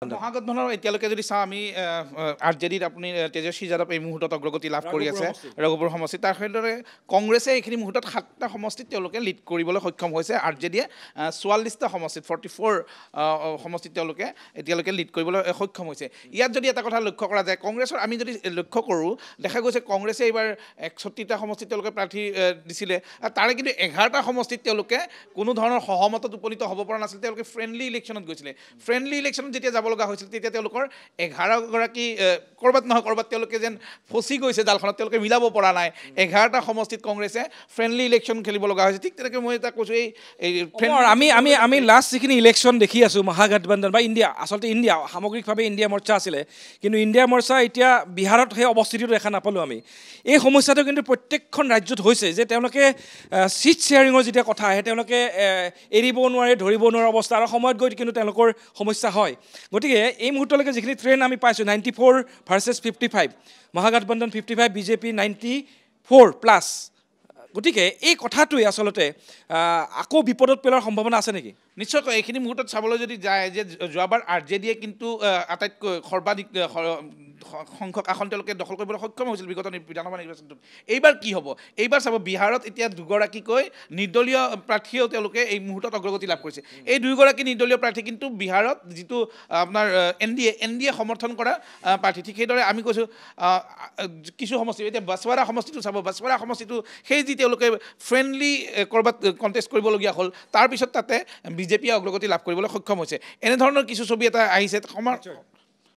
মহাগঠবন্ধনৰ এতিয়ালৈকে যদি চাওঁ আমি আৰজেডিত আপুনি তেজস্বী যাদৱ এই মুহূৰ্তত অগ্ৰগতি লাভ কৰি আছে ৰঘুপুৰ সমষ্টিত তাৰ সেইদৰে কংগ্ৰেছে এইখিনি মুহূৰ্তত 7টা সমষ্টিত তেওঁলোকে লিড কৰিবলৈ সক্ষম হৈছে আৰজেডিয়ে 44টা সমষ্টিত 44 সমষ্টিত তেওঁলোকে এতিয়ালৈকে লিড কৰিবলৈ সক্ষম হৈছে ইয়াত যদি এটা কথা লক্ষ্য কৰা যায় কংগ্ৰেছৰ আমি যদি লক্ষ্য কৰোঁ দেখা গৈছে কংগ্ৰেছে এইবাৰ 61টা সমষ্টিত তেওঁলোকে প্ৰাৰ্থী দিছিলে তাৰে কিন্তু 11টা সমষ্টিত তেওঁলোকে কোনো ধৰণৰ সহমতত উপনীত হ'ব পৰা নাছিল তেওঁলোকে ফ্ৰেণ্ডলি ইলেকশ্যনত গৈছিলে ফ্ৰেণ্ডলি ইলেকশ্যনত যেতিয়া যাব লগা হৈছিল তেতিয়া তেওঁলোকৰ 11গৰাকী কৰবাত নহয় কৰবাত তেওঁলোকে যেন ফচি গৈছে জালখনত তেওঁলোকে মিলাব পৰা নাই 11টা সমষ্টিত কংগ্ৰেছে ফ্ৰেণ্ডলি ইলেকশ্যন খেলিব লগা হৈছে ঠিক তেনেকৈ মই এটা কৈছোঁ এই আমি লাষ্ট যিখিনি ইলেকশ্যন দেখি আছোঁ মহাগঠবন্ধন বা ইণ্ডিয়া আচলতে ইণ্ডিয়া সামগ্ৰিকভাৱে ইণ্ডিয়া মৰ্চা আছিলে কিন্তু ইণ্ডিয়া মৰ্চা এতিয়া বিহাৰত সেই অৱস্থিতিটো দেখা নাপালোঁ আমি এই সমস্যাটো কিন্তু প্ৰত্যেকখন ৰাজ্যত হৈছে যে তেওঁলোকে চিট শ্বেয়াৰিঙৰ যেতিয়া কথা আহে তেওঁলোকে এৰিব নোৱাৰে ধৰিব নোৱাৰা অৱস্থা আৰু সময়ত গৈ কিন্তু তেওঁলোকৰ সমস্যা হয় গতিকে এই মুহূৰ্তলৈকে যিখিনি ট্ৰেণ্ড আমি পাইছোঁ 94 ভাৰ্চেছ 55 মহাগঠবন্ধন 55 বিজেপি 94+ গতিকে এই কথাটোৱে আচলতে আকৌ বিপদত পেলোৱাৰ সম্ভাৱনা আছে নেকি নিশ্চয়কৈ এইখিনি মুহূৰ্তত চাবলৈ যদি যায় যে যোৱাবাৰ আৰজেডিয়ে কিন্তু আটাইতকৈ সৰ্বাধিক সংখ্যক আসন তেওঁলোকে দখল কৰিবলৈ সক্ষম হৈছিল বিগত বিধানসভা নিৰ্বাচনটোত এইবাৰ কি হ'ব এইবাৰ চাব বিহাৰত এতিয়া দুগৰাকীকৈ নিৰ্দলীয় প্ৰাৰ্থীয়েও তেওঁলোকে এই মুহূৰ্তত অগ্ৰগতি লাভ কৰিছে এই দুয়োগৰাকী নিৰ্দলীয় প্ৰাৰ্থী কিন্তু বিহাৰত যিটো আপোনাৰ এন ডি এ সমৰ্থন কৰা প্ৰাৰ্থী ঠিক সেইদৰে আমি কৈছোঁ কিছু সমষ্টি এতিয়া বাছৱাৰা সমষ্টিটো চাব বাছৱাৰা সমষ্টিটো সেই যি তেওঁলোকে ফ্ৰেণ্ডলি ক'ৰবাত কণ্টেষ্ট কৰিবলগীয়া হ'ল তাৰপিছত তাতে বিজেপিয়ে অগ্ৰগতি লাভ কৰিবলৈ সক্ষম হৈছে এনেধৰণৰ কিছু ছবি এটা আহিছে